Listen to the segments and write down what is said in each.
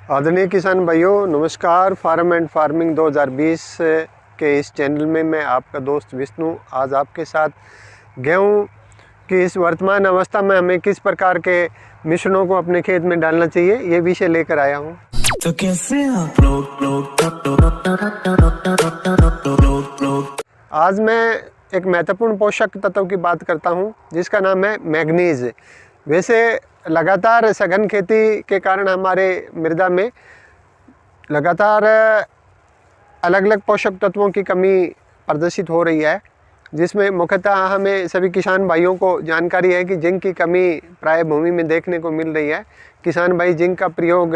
आदरणीय किसान भाइयों नमस्कार। फार्म एंड फार्मिंग 2020 के इस चैनल में मैं आपका दोस्त विष्णु आज आपके साथ गेहूं की इस वर्तमान अवस्था में हमें किस प्रकार के मिश्रणों को अपने खेत में डालना चाहिए ये विषय लेकर आया हूं। तो कैसे आप आज मैं एक महत्वपूर्ण पोषक तत्व की बात करता हूं जिसका नाम है मैग्नीज। वैसे लगातार सघन खेती के कारण हमारे मृदा में लगातार अलग अलग पोषक तत्वों की कमी प्रदर्शित हो रही है, जिसमें मुख्यतः हमें सभी किसान भाइयों को जानकारी है कि जिंक की कमी प्राय भूमि में देखने को मिल रही है। किसान भाई जिंक का प्रयोग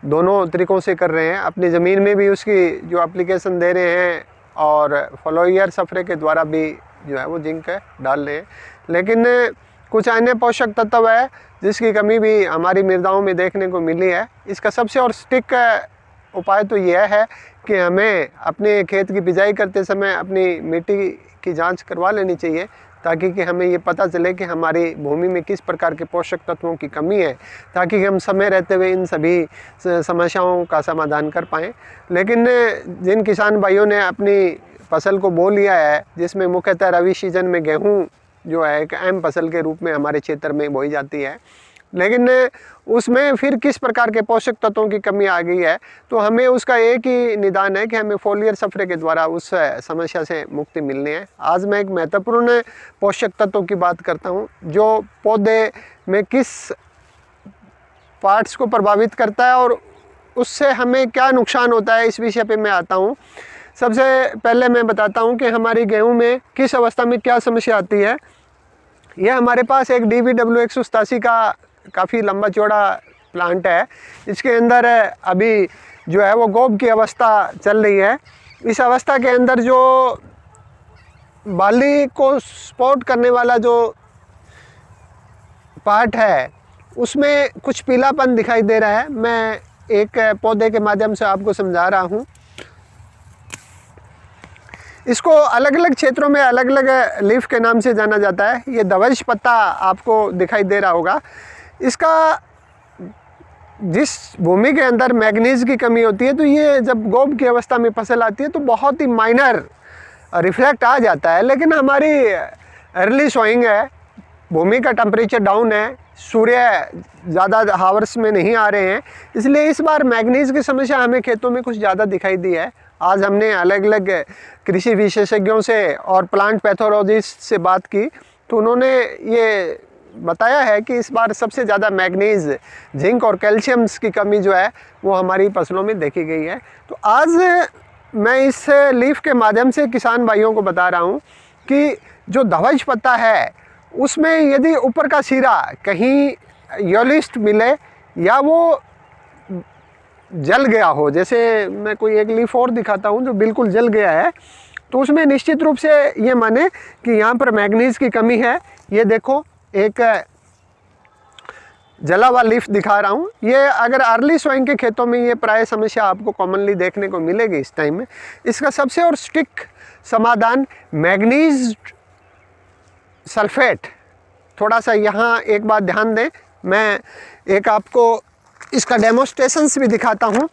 दोनों तरीक़ों से कर रहे हैं, अपनी ज़मीन में भी उसकी जो एप्लीकेशन दे रहे हैं और फ्लोयर सफरे के द्वारा भी जो है वो जिंक डाल रहे हैं। लेकिन कुछ अन्य पोषक तत्व है जिसकी कमी भी हमारी मृदाओं में देखने को मिली है। इसका सबसे और स्टिक उपाय तो यह है कि हमें अपने खेत की बिजाई करते समय अपनी मिट्टी की जांच करवा लेनी चाहिए, ताकि कि हमें ये पता चले कि हमारी भूमि में किस प्रकार के पोषक तत्वों की कमी है, ताकि हम समय रहते हुए इन सभी समस्याओं का समाधान कर पाएँ। लेकिन जिन किसान भाइयों ने अपनी फसल को बो लिया है, जिसमें मुख्यतः रबी सीजन में गेहूँ जो है एक अहम फसल के रूप में हमारे क्षेत्र में बोई जाती है, लेकिन उसमें फिर किस प्रकार के पोषक तत्वों की कमी आ गई है, तो हमें उसका एक ही निदान है कि हमें फोलियर सफरे के द्वारा उस समस्या से मुक्ति मिलनी है। आज मैं एक महत्वपूर्ण पोषक तत्वों की बात करता हूं जो पौधे में किस पार्ट्स को प्रभावित करता है और उससे हमें क्या नुकसान होता है, इस विषय पे मैं आता हूं। सबसे पहले मैं बताता हूं कि हमारी गेहूं में किस अवस्था में क्या समस्या आती है। यह हमारे पास एक DVW 187 का काफ़ी लंबा चौड़ा प्लांट है। इसके अंदर अभी जो है वो गोब की अवस्था चल रही है। इस अवस्था के अंदर जो बाली को सपोर्ट करने वाला जो पार्ट है उसमें कुछ पीलापन दिखाई दे रहा है। मैं एक पौधे के माध्यम से आपको समझा रहा हूँ। इसको अलग अलग क्षेत्रों में अलग अलग लीफ के नाम से जाना जाता है। ये धवज पत्ता आपको दिखाई दे रहा होगा। इसका जिस भूमि के अंदर मैग्नीज की कमी होती है, तो ये जब गोब की अवस्था में फसल आती है तो बहुत ही माइनर रिफ्लेक्ट आ जाता है। लेकिन हमारी अर्ली सोइंग है, भूमि का टेम्परेचर डाउन है, सूर्य ज़्यादा हावर्स में नहीं आ रहे हैं, इसलिए इस बार मैग्नीज की समस्या हमें खेतों में कुछ ज़्यादा दिखाई दी है। आज हमने अलग अलग कृषि विशेषज्ञों से और प्लांट पैथोलॉजिस्ट से बात की, तो उन्होंने ये बताया है कि इस बार सबसे ज़्यादा मैग्नीज, जिंक और कैल्शियम्स की कमी जो है वो हमारी फसलों में देखी गई है। तो आज मैं इस लीफ के माध्यम से किसान भाइयों को बता रहा हूँ कि जो धवज पत्ता है उसमें यदि ऊपर का सिरा कहीं येलोइस्ट मिले या वो जल गया हो, जैसे मैं कोई एक लीफ और दिखाता हूँ जो बिल्कुल जल गया है, तो उसमें निश्चित रूप से ये माने कि यहाँ पर मैग्नीज की कमी है। ये देखो एक जला हुआ लीफ दिखा रहा हूँ। ये अगर अर्ली सोइंग के खेतों में ये प्राय समस्या आपको कॉमनली देखने को मिलेगी इस टाइम में। इसका सबसे और स्टिक समाधान मैग्नीज सल्फेट। थोड़ा सा यहाँ एक बात ध्यान दें, मैं एक आपको इसका डेमोस्ट्रेशंस भी दिखाता हूँ।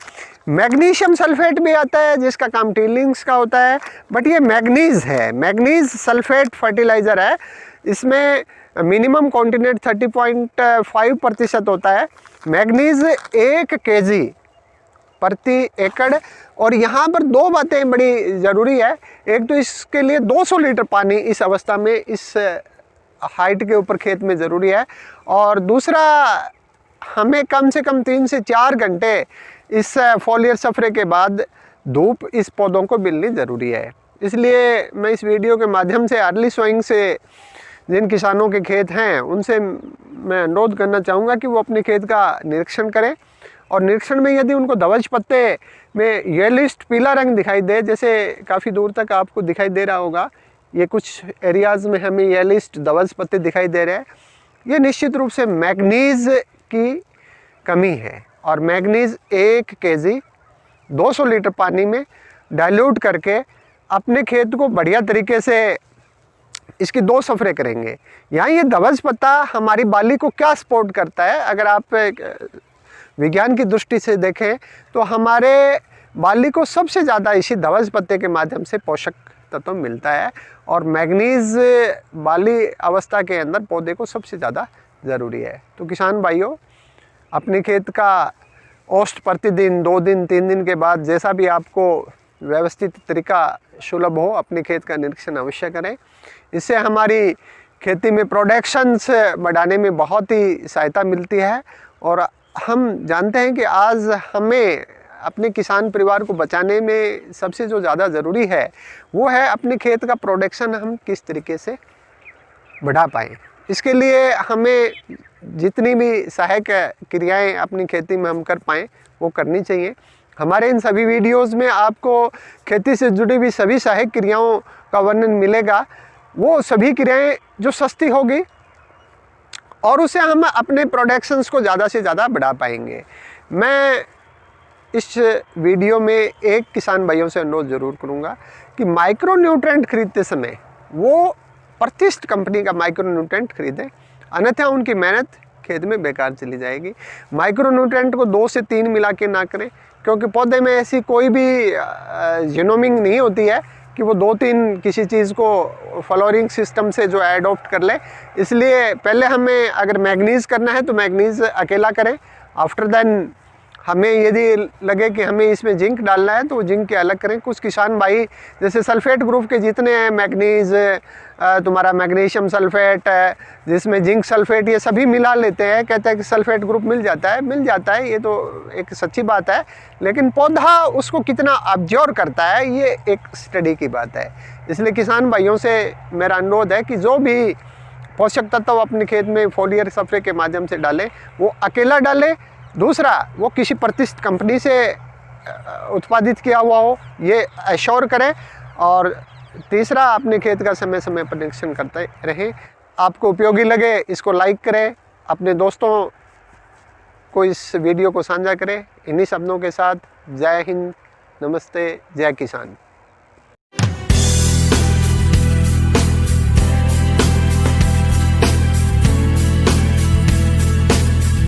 मैग्नीशियम सल्फेट भी आता है जिसका काम टिलिंग्स का होता है, बट ये मैग्नीज है, मैग्नीज सल्फेट फर्टिलाइज़र है। इसमें मिनिमम कॉन्टिनेंट 30.5% होता है। मैग्नीज 1 kg प्रति एकड़। और यहाँ पर दो बातें बड़ी ज़रूरी है। एक तो इसके लिए 200 लीटर पानी इस अवस्था में इस हाइट के ऊपर खेत में ज़रूरी है, और दूसरा हमें कम से कम 3 से 4 घंटे इस फोलियर सफरे के बाद धूप इस पौधों को मिलनी ज़रूरी है। इसलिए मैं इस वीडियो के माध्यम से अर्ली सोइंग से जिन किसानों के खेत हैं उनसे मैं अनुरोध करना चाहूँगा कि वो अपने खेत का निरीक्षण करें, और निरीक्षण में यदि उनको धवज पत्ते में येलिस्ट पीला रंग दिखाई दे, जैसे काफ़ी दूर तक आपको दिखाई दे रहा होगा, ये कुछ एरियाज़ में हमें येलिस्ट धवज पत्ते दिखाई दे रहे हैं, ये निश्चित रूप से मैग्नीज की कमी है। और मैग्नीज 1 kg 200 लीटर पानी में डाइल्यूट करके अपने खेत को बढ़िया तरीके से इसकी 2 सफरे करेंगे। यहाँ ये धवज पत्ता हमारी बाली को क्या सपोर्ट करता है, अगर आप विज्ञान की दृष्टि से देखें तो हमारे बाली को सबसे ज़्यादा इसी धवज पत्ते के माध्यम से पोषक तत्व मिलता है, और मैग्नीज बाली अवस्था के अंदर पौधे को सबसे ज़्यादा ज़रूरी है। तो किसान भाइयों, अपने खेत का औसत प्रतिदिन 2 दिन 3 दिन के बाद जैसा भी आपको व्यवस्थित तरीका सुलभ हो, अपने खेत का निरीक्षण अवश्य करें। इससे हमारी खेती में प्रोडक्शंस बढ़ाने में बहुत ही सहायता मिलती है। और हम जानते हैं कि आज हमें अपने किसान परिवार को बचाने में सबसे जो ज़्यादा ज़रूरी है वो है अपने खेत का प्रोडक्शन हम किस तरीके से बढ़ा पाएँ। इसके लिए हमें जितनी भी सहायक क्रियाएं अपनी खेती में हम कर पाएँ वो करनी चाहिए। हमारे इन सभी वीडियोस में आपको खेती से जुड़ी हुई सभी सहायक क्रियाओं का वर्णन मिलेगा। वो सभी क्रियाएं जो सस्ती होगी और उसे हम अपने प्रोडक्शंस को ज़्यादा से ज़्यादा बढ़ा पाएंगे। मैं इस वीडियो में एक किसान भाइयों से अनुरोध ज़रूर करूँगा कि माइक्रो न्यूट्रेंट खरीदते समय वो प्रतिष्ठित कंपनी का माइक्रो न्यूट्रेंट खरीदें, अन्यथा उनकी मेहनत खेत में बेकार चली जाएगी। माइक्रो न्यूट्रेंट को 2 से 3 मिला के ना करें, क्योंकि पौधे में ऐसी कोई भी जीनोमिंग नहीं होती है कि वो 2-3 किसी चीज़ को फ्लोरिंग सिस्टम से जो एडॉप्ट कर ले। इसलिए पहले हमें अगर मैग्नीज करना है तो मैग्नीज अकेला करें। आफ्टर देन हमें यदि लगे कि हमें इसमें जिंक डालना है तो वो जिंक के अलग करें। कुछ किसान भाई जैसे सल्फेट ग्रुप के जितने हैं, मैग्नीज, तुम्हारा मैग्नीशियम सल्फेट है, जिसमें जिंक सल्फेट, ये सभी मिला लेते हैं। कहते हैं कि सल्फेट ग्रुप मिल जाता है, ये तो एक सच्ची बात है, लेकिन पौधा उसको कितना अब्जॉर्ब करता है ये एक स्टडी की बात है। इसलिए किसान भाइयों से मेरा अनुरोध है कि जो भी पोषक तत्व अपने खेत में फोलियर सल्फे के माध्यम से डालें वो अकेला डालें। दूसरा, वो किसी प्रतिष्ठित कंपनी से उत्पादित किया हुआ हो, ये एश्योर करें। और तीसरा, अपने खेत का समय समय पर निरीक्षण करते रहें। आपको उपयोगी लगे इसको लाइक करें, अपने दोस्तों को इस वीडियो को साझा करें। इन्हीं शब्दों के साथ जय हिंद, नमस्ते, जय किसान।